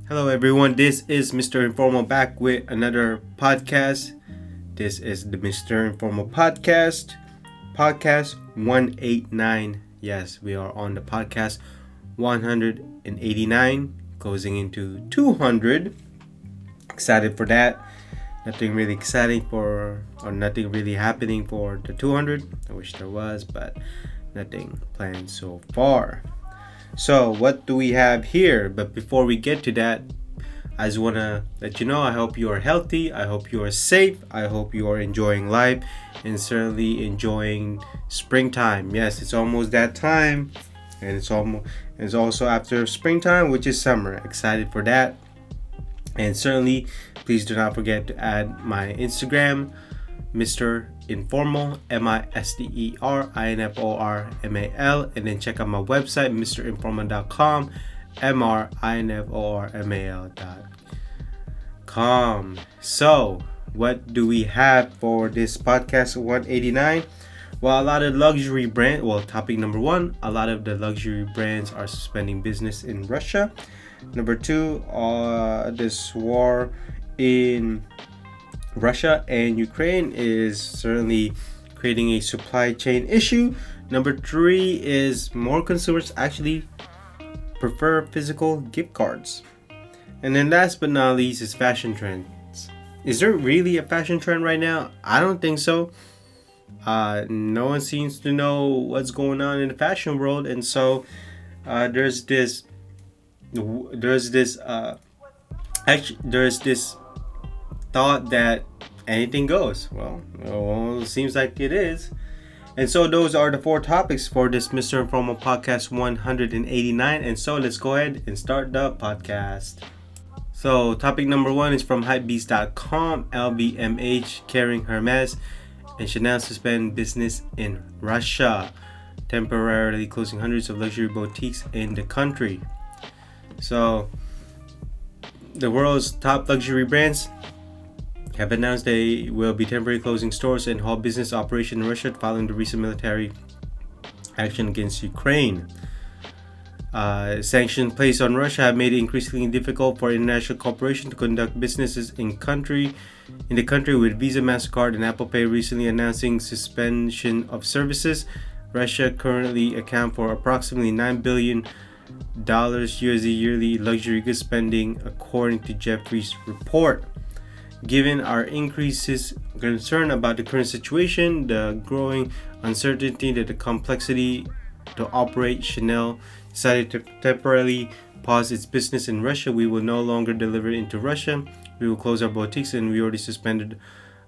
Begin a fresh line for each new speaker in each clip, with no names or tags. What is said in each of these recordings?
Hello, everyone. This is Mr. Informal back with another podcast. This is the Mr. Informal podcast 189. Yes, we are on the podcast 189, closing into 200. Excited for that. Nothing really exciting or nothing really happening for the 200. I wish there was, but nothing planned so far. So, what do we have here? But before we get to that, I just want to let you know I hope you are healthy. I hope you are safe. I hope you are enjoying life and certainly enjoying springtime. Yes, it's almost that time. And it's also after springtime, which is summer. Excited for that. And certainly, please do not forget to add my Instagram, Mr. Informal, MisterInformal, and then check out my website, mrinformal.com, mrinformal.com. So, what do we have for this podcast 189? Well, a lot of luxury brand. Well, topic number one: a lot of the luxury brands are suspending business in Russia. Number two, this war in Russia and Ukraine is certainly creating a supply chain issue. Number three is more consumers actually prefer physical gift cards. And then last but not least is fashion trends. Is there really a fashion trend right now? I don't think so. No one seems to know what's going on in the fashion world, and so there's this thought that anything goes. Well, it seems like it is. And so those are the four topics for this Mr. Informal podcast 189. And so let's go ahead and start the podcast. So topic number one is from hypebeast.com. LVMH, Kering, Hermes, and Chanel suspend business in Russia, temporarily closing hundreds of luxury boutiques in the country. So the world's top luxury brands have announced they will be temporarily closing stores and halt business operation in Russia following the recent military action against Ukraine. Sanctions placed on Russia have made it increasingly difficult for international corporations to conduct businesses in the country, with Visa, MasterCard, and Apple Pay recently announcing suspension of services. Russia currently accounts for approximately $9 billion USD yearly luxury goods spending, according to Jeffrey's report. Given our increases concern about the current situation, the growing uncertainty, that the complexity to operate, Chanel decided to temporarily pause its business in Russia. We will no longer deliver into Russia. We will close our boutiques, and we already suspended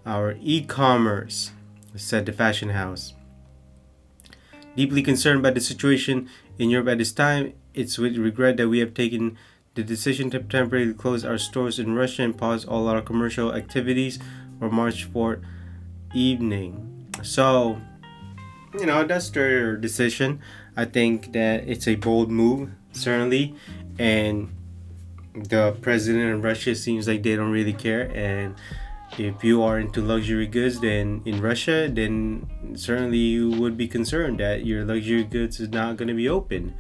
our e-commerce, said the fashion house. Deeply concerned by the situation in Europe at this time, it's with regret that we have taken the decision to temporarily close our stores in Russia and pause all our commercial activities for March 4th evening. So, that's their decision. I think that it's a bold move, certainly. And the president of Russia seems like they don't really care. And if you are into luxury goods then in Russia, then certainly you would be concerned that your luxury goods is not going to be open.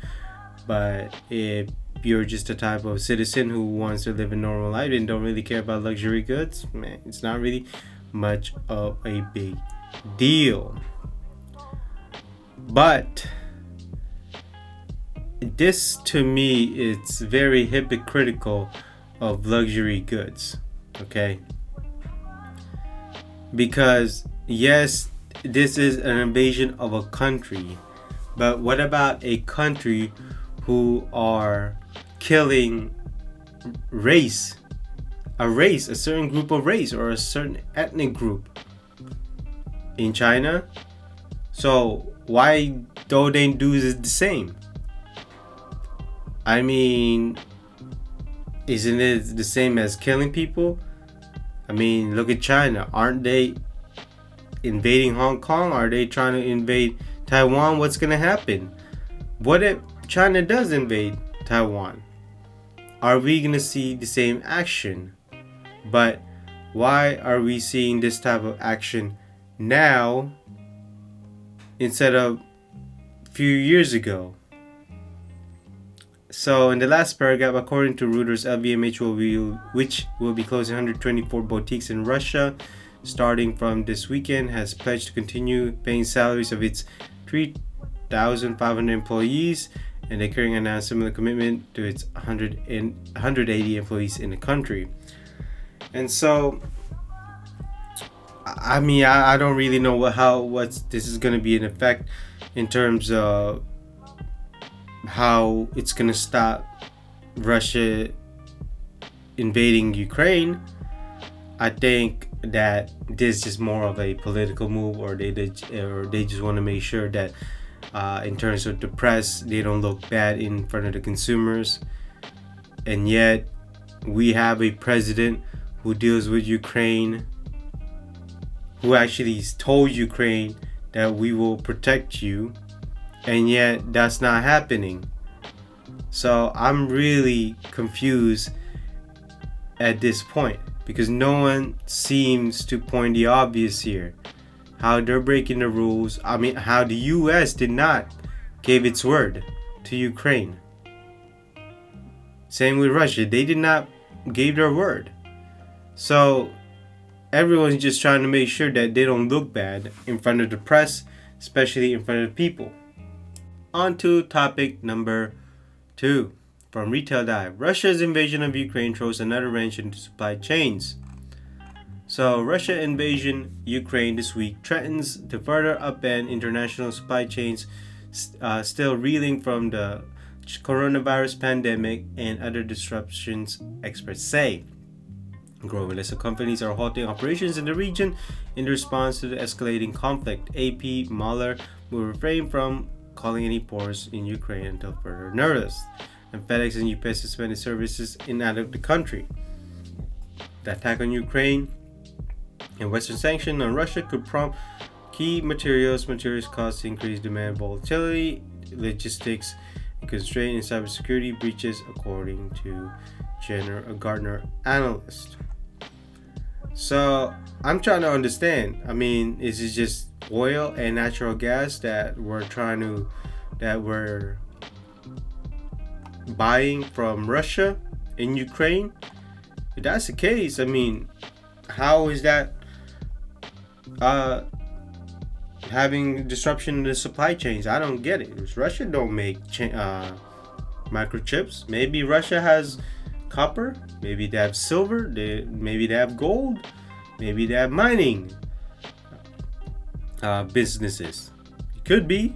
But if you're just a type of citizen who wants to live a normal life and don't really care about luxury goods, man, it's not really much of a big deal. But this, to me, it's very hypocritical of luxury goods, okay? Because yes, this is an invasion of a country, but what about a country who are killing a certain group of race or a certain ethnic group in China? So why don't they do the same? I mean, isn't it the same as killing people? I mean, look at China. Aren't they invading Hong Kong? Are they trying to invade Taiwan? What's going to happen? What if China does invade Taiwan? Are we going to see the same action? But why are we seeing this type of action now instead of a few years ago? So in the last paragraph, according to Reuters, LVMH which will be closing 124 boutiques in Russia starting from this weekend, has pledged to continue paying salaries of its 3,500 employees, and the Kering announced similar commitment to its 180 employees in the country. And so, I mean, I don't really know what this is going to be in effect in terms of how it's going to stop Russia invading Ukraine. I think that this is just more of a political move, or they just want to make sure that in terms of the press, they don't look bad in front of the consumers. And yet we have a president who deals with Ukraine, who actually told Ukraine that we will protect you, and yet that's not happening. So I'm really confused at this point, because no one seems to point the obvious here. How they're breaking the rules. I mean, how the US did not give its word to Ukraine. Same with Russia. They did not give their word. So everyone's just trying to make sure that they don't look bad in front of the press, especially in front of people. On to topic number 2. From Retail Dive, Russia's invasion of Ukraine throws another wrench into supply chains. So, Russia invasion Ukraine this week threatens to further upend international supply chains, still reeling from the coronavirus pandemic and other disruptions, experts say. Growing list of companies are halting operations in the region in response to the escalating conflict. AP Mahler will refrain from calling any ports in Ukraine until further notice. And FedEx and UPS suspended services in and out of the country. The attack on Ukraine and Western sanctions on Russia could prompt key materials costs, increased demand, volatility, logistics, and constraint in cybersecurity breaches, according to Gartner analyst. So I'm trying to understand. I mean, is it just oil and natural gas that we're buying from Russia in Ukraine? If that's the case, I mean, how is that having disruption in the supply chains? I don't get it. Russia don't make microchips. Maybe Russia has copper. Maybe they have silver. Maybe they have gold. Maybe they have mining businesses. It could be.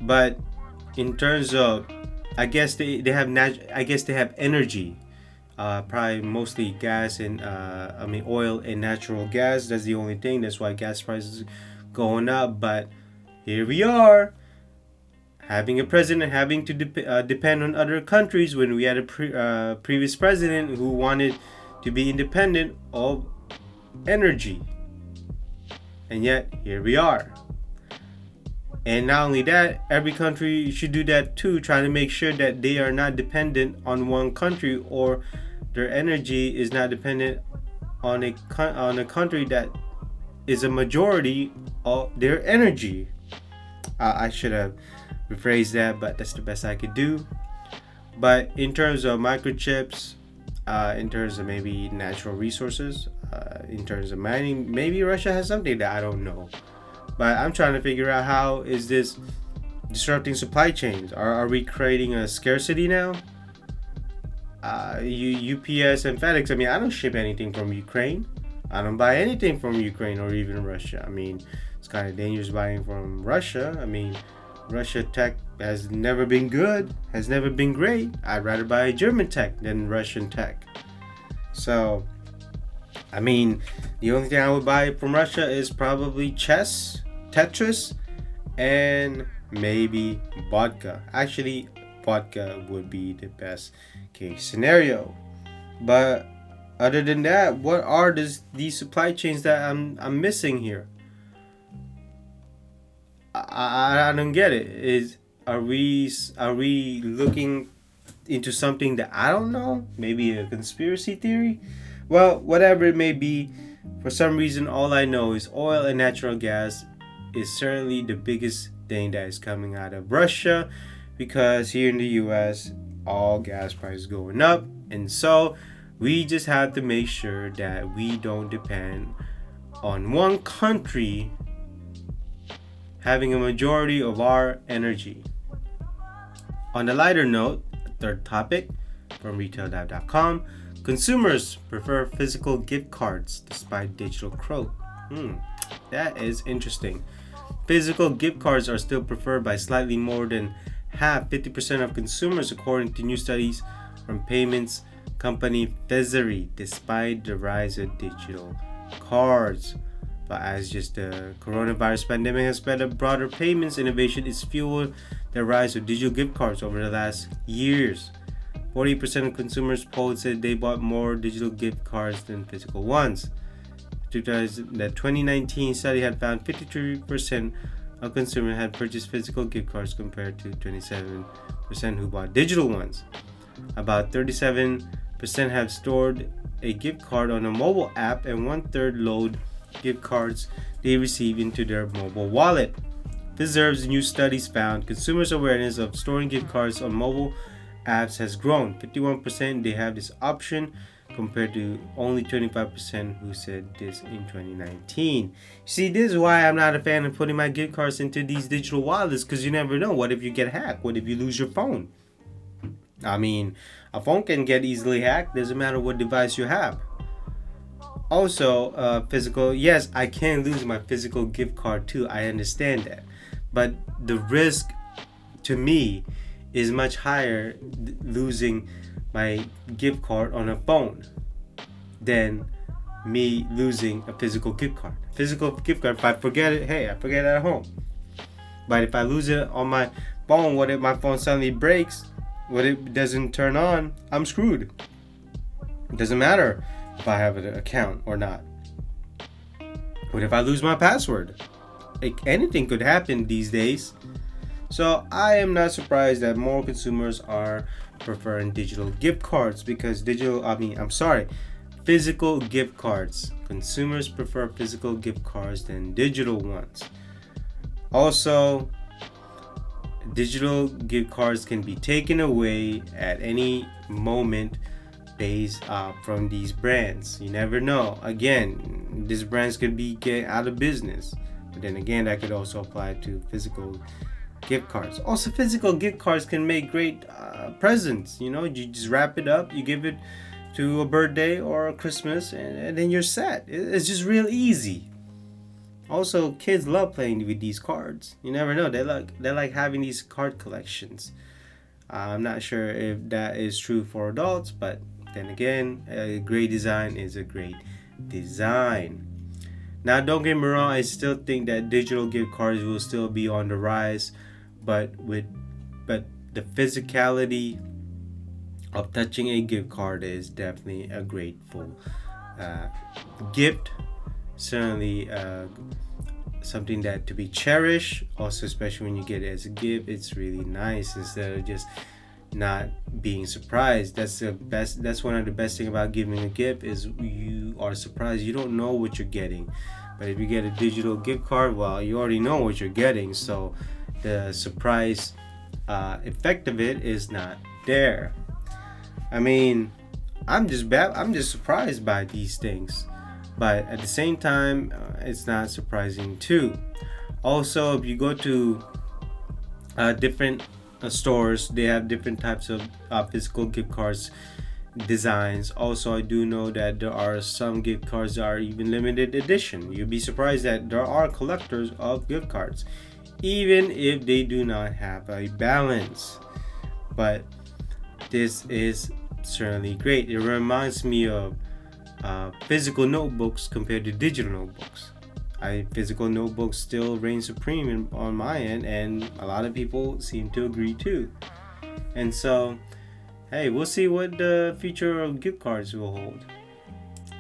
But in terms of, I guess they have energy, probably mostly gas and oil and natural gas. That's the only thing. That's why gas prices going up. But here we are, having a president having to depend on other countries, when we had a previous president who wanted to be independent of energy, and yet here we are. And not only that, every country should do that too, trying to make sure that they are not dependent on one country, or their energy is not dependent on a country that is a majority of their energy. I should have rephrased that, but that's the best I could do. But in terms of microchips, in terms of maybe natural resources, in terms of mining, maybe Russia has something that I don't know. But I'm trying to figure out, how is this disrupting supply chains? Are we creating a scarcity now? UPS and FedEx, I mean, I don't ship anything from Ukraine. I don't buy anything from Ukraine or even Russia. I mean, it's kind of dangerous buying from Russia. I mean, Russia tech has never been good, has never been great. I'd rather buy German tech than Russian tech. So, I mean, the only thing I would buy from Russia is probably chess, Tetris, and maybe vodka. Actually, vodka would be the best case scenario. But other than that, what are these supply chains that I'm missing here? I don't get it. Are we looking into something that I don't know? Maybe a conspiracy theory? Well, whatever it may be, for some reason, all I know is oil and natural gas is certainly the biggest thing that is coming out of Russia, because here in the US, all gas prices going up, and so we just have to make sure that we don't depend on one country having a majority of our energy. On a lighter note, third topic from retaildive.com, consumers prefer physical gift cards despite digital growth. That is interesting. Physical gift cards are still preferred by slightly more than half, 50% of consumers, according to new studies from payments company Fezzery, despite the rise of digital cards. But as just the coronavirus pandemic has sped up broader payments innovation, it's fueled the rise of digital gift cards over the last years. 40% of consumers polled said they bought more digital gift cards than physical ones. The 2019 study had found 53% of consumers had purchased physical gift cards compared to 27% who bought digital ones. About 37% have stored a gift card on a mobile app, and 1/3 load gift cards they receive into their mobile wallet. Deserves new studies found consumers' awareness of storing gift cards on mobile apps has grown. 51% they have this option compared to only 25% who said this in 2019. See, this is why I'm not a fan of putting my gift cards into these digital wallets, because you never know. What if you get hacked? What if you lose your phone? I mean, a phone can get easily hacked. Doesn't matter what device you have. Also, physical, yes, I can lose my physical gift card too. I understand that. But the risk to me is much higher losing my gift card on a phone than me losing a physical gift card. Physical gift card, if I forget it, hey, I forget it at home. But if I lose it on my phone, what if my phone suddenly breaks? What if it doesn't turn on? I'm screwed. It doesn't matter if I have an account or not. What if I lose my password? Anything could happen these days. So I am not surprised that more consumers are preferring digital gift cards because physical gift cards. Consumers prefer physical gift cards than digital ones. Also, digital gift cards can be taken away at any moment based from these brands. You never know. Again, these brands could be get out of business. But then again, that could also apply to physical gift cards. Also, physical gift cards can make great presents. You know, you just wrap it up, you give it to a birthday or a Christmas, and then you're set. It's just real easy. Also, kids love playing with these cards. You never know. They like having these card collections. I'm not sure if that is true for adults, but then again, a great design is a great design. Now, don't get me wrong, I still think that digital gift cards will still be on the rise, but the physicality of touching a gift card is definitely a grateful gift. Certainly something that to be cherished. Also, especially when you get it as a gift, it's really nice instead of just not being surprised. That's one of the best thing about giving a gift is you are surprised. You don't know what you're getting. But if you get a digital gift card, well, you already know what you're getting, so the surprise effect of it is not there. I mean, I'm just surprised by these things, but at the same time, it's not surprising too. Also, if you go to different stores, they have different types of physical gift cards designs. Also, I do know that there are some gift cards that are even limited edition. You'll be surprised that there are collectors of gift cards, even if they do not have a balance. But this is certainly great. It reminds me of physical notebooks compared to digital notebooks. Physical notebooks still reign supreme on my end, and a lot of people seem to agree too. And so, hey, we'll see what the future of gift cards will hold.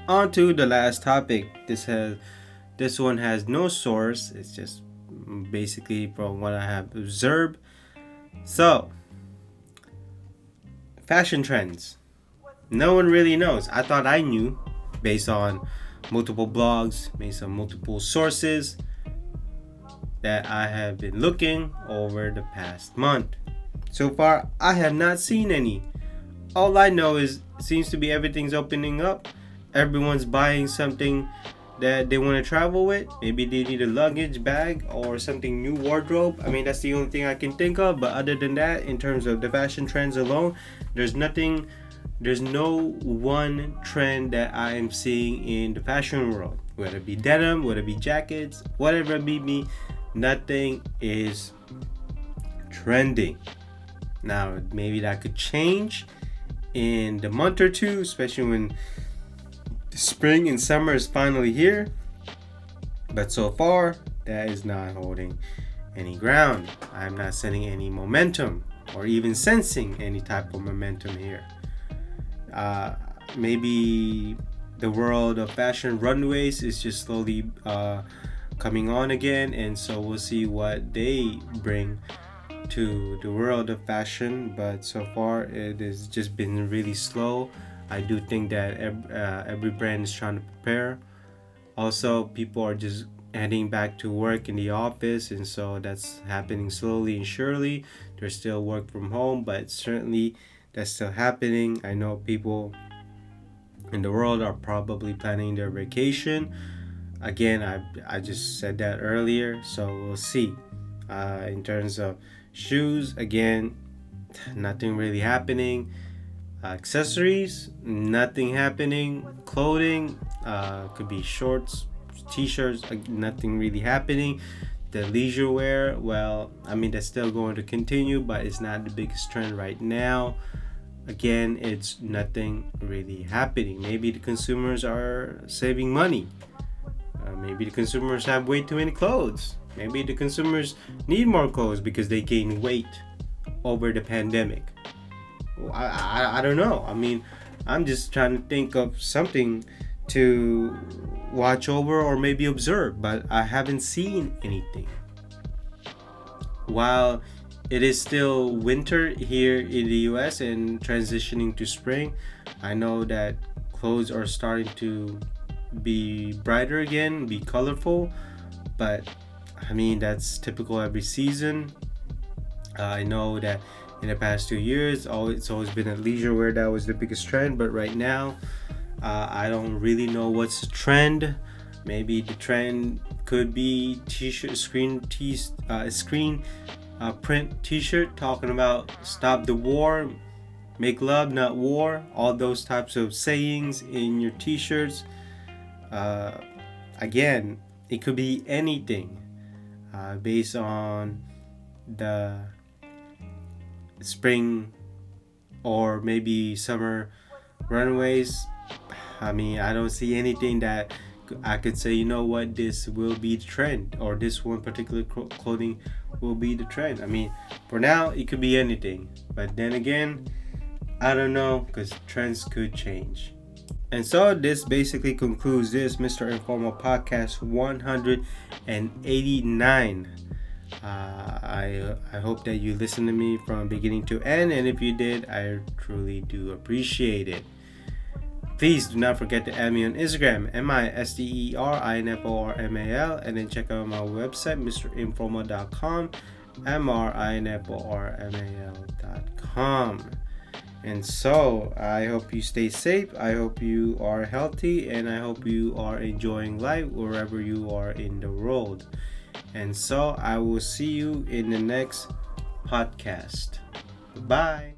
On to the last topic. This one has no source. It's just basically from what I have observed. So, fashion trends. No one really knows. I thought I knew based on multiple blogs, based on multiple sources that I have been looking over the past month. So far, I have not seen any. All I know is it seems to be everything's opening up. Everyone's buying something that they want to travel with. Maybe they need a luggage bag or something new wardrobe. I mean, that's the only thing I can think of. But other than that, in terms of the fashion trends alone, there's nothing. There's no one trend that I am seeing in the fashion world. Whether it be denim, whether it be jackets, whatever it be, nothing is trending. Now, maybe that could change in the month or two, especially when the spring and summer is finally here. But so far, that is not holding any ground. I'm not sending any momentum or even sensing any type of momentum here. Maybe the world of fashion runways is just slowly coming on again, and so we'll see what they bring to the world of fashion. But so far it has just been really slow. I do think that every brand is trying to prepare. Also, people are just heading back to work in the office, and so that's happening slowly and surely. There's still work from home, but certainly that's still happening. I know people in the world are probably planning their vacation. Again, I just said that earlier, so we'll see. In terms of shoes, again, nothing really happening. Accessories, nothing happening. Clothing, could be shorts, t-shirts, nothing really happening. The leisure wear, well, I mean, that's still going to continue, but it's not the biggest trend right now. Again, it's nothing really happening. Maybe the consumers are saving money. Maybe the consumers have way too many clothes. Maybe the consumers need more clothes because they gain weight over the pandemic. I don't know. I mean, I'm just trying to think of something to watch over or maybe observe, but I haven't seen anything. While it is still winter here in the US and transitioning to spring, I know that clothes are starting to be brighter again, be colorful, but I mean, that's typical every season. I know that in the past 2 years, it's always been a leisure wear that was the biggest trend, but right now, I don't really know what's the trend. Maybe the trend could be t-shirt, screen print t-shirt talking about stop the war, make love, not war. All those types of sayings in your t-shirts. Again, it could be anything based on the spring or maybe summer runways. I mean, I don't see anything that I could say, you know what, this will be the trend, or this one particular clothing will be the trend. I mean, for now, it could be anything. But then again, I don't know, because trends could change. And so this basically concludes this Mr. Informal Podcast 189. I hope that you listened to me from beginning to end, and if you did, I truly do appreciate it. Please do not forget to add me on Instagram, MISTERINFORMAL, and then check out my website, mrinformal.com, MRINFORMAL.com. And so, I hope you stay safe, I hope you are healthy, and I hope you are enjoying life wherever you are in the world. And so, I will see you in the next podcast. Bye.